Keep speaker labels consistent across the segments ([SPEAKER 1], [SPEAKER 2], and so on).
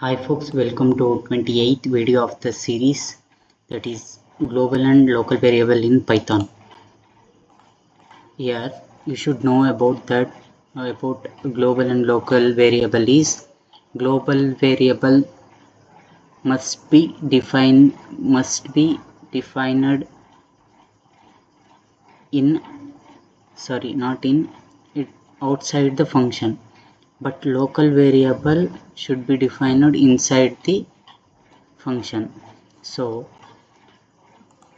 [SPEAKER 1] Hi folks, welcome to 28th video of the series, that is global and local variable in Python. Here you should know about global and local variable is global variable must be defined in not in it outside the function, but local variable should be defined inside the function. So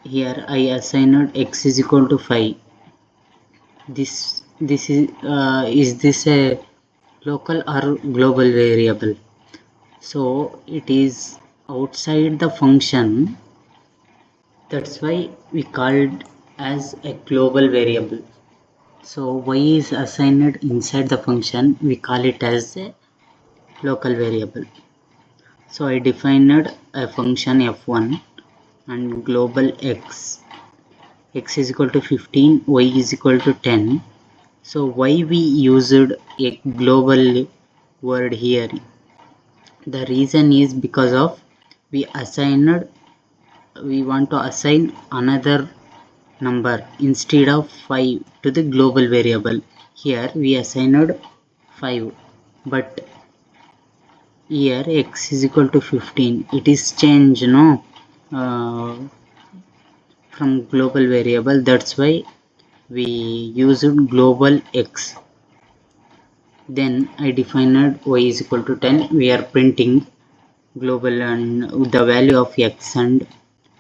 [SPEAKER 1] here I assigned x is equal to 5. This is this a local or global variable? So it is outside the function. That's why we called as a global variable. So y is assigned inside the function. We call it as a local variable. So I defined a function f1 and global x is equal to 15, y is equal to 10. So why we used a global word here? The reason is because of we want to assign another number instead of 5 to the global variable. Here we assigned 5, but here x is equal to 15. It is changed, no, from global variable. That's why we used global x. Then I defined y is equal to 10. We are printing global and the value of x and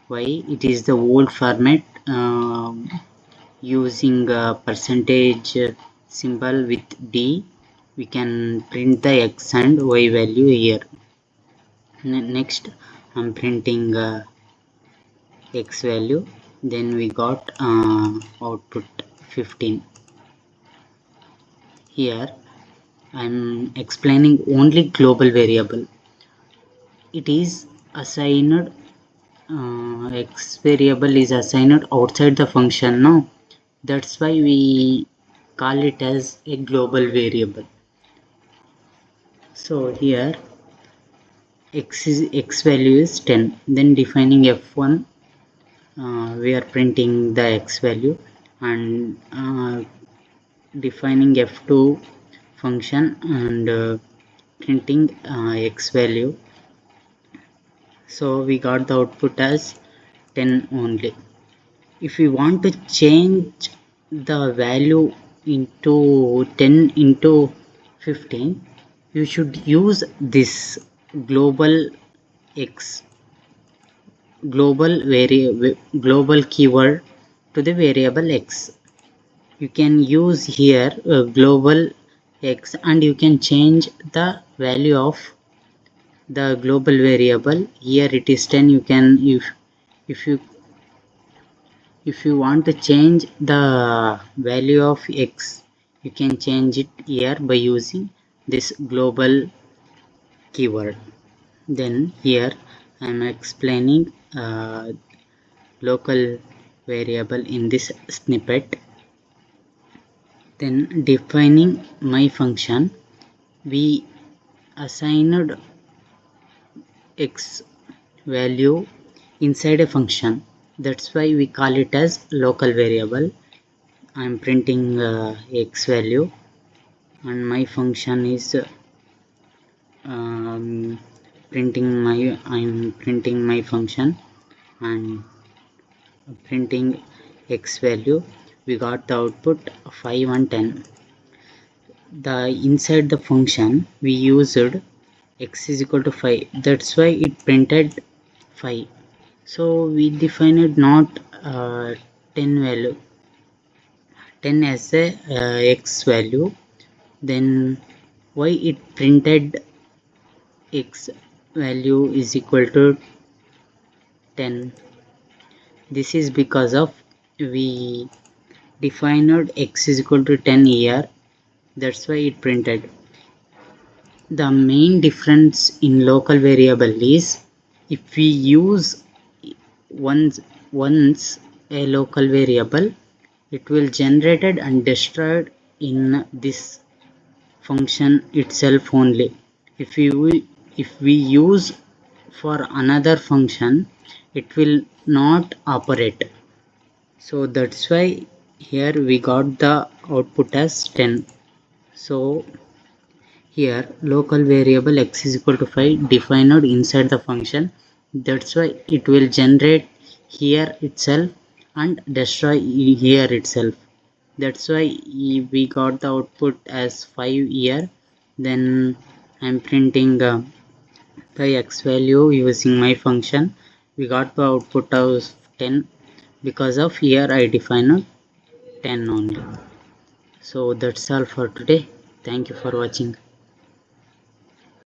[SPEAKER 1] y. It is the old format using a percentage symbol with d. We can print the x and y value here. Next I'm printing x value. Then we got output 15. Here I'm explaining only global variable. It is assigned x variable is assigned outside the function now. That's why we call it as a global variable. So here x value is 10. Then defining f1, we are printing the x value and defining f2 function and printing x value. So we got the output as 10 only. If we want to change the value into 10 into 15, you should use this global x global keyword to the variable x. You can use here global x and you can change the value of the global variable. Here it is 10. You can if you want to change the value of x, you can change it here by using this global keyword. Then here I am explaining local variable in this snippet. Then defining my function, we assigned x value inside a function. That's why we call it as local variable. I'm printing x value and my function is I'm printing my function and printing x value. We got the output 5 and 10. The inside the function we used x is equal to 5. That's why it printed 5. So we defined not 10 value 10 as a x value. Then why it printed x value is equal to 10? This is because of we defined x is equal to 10 here. That's why it printed. The main difference in local variable is if we use once a local variable, it will generated and destroyed in this function itself only. If we if we use for another function, it will not operate. So that's why here we got the output as 10. So here local variable x is equal to 5 defined inside the function. That's why it will generate here itself and destroy here itself. That's why we got the output as 5 here. Then I'm printing the x value using my function. We got the output of 10 because of here I defined 10 only. So that's all for today. Thank you for watching.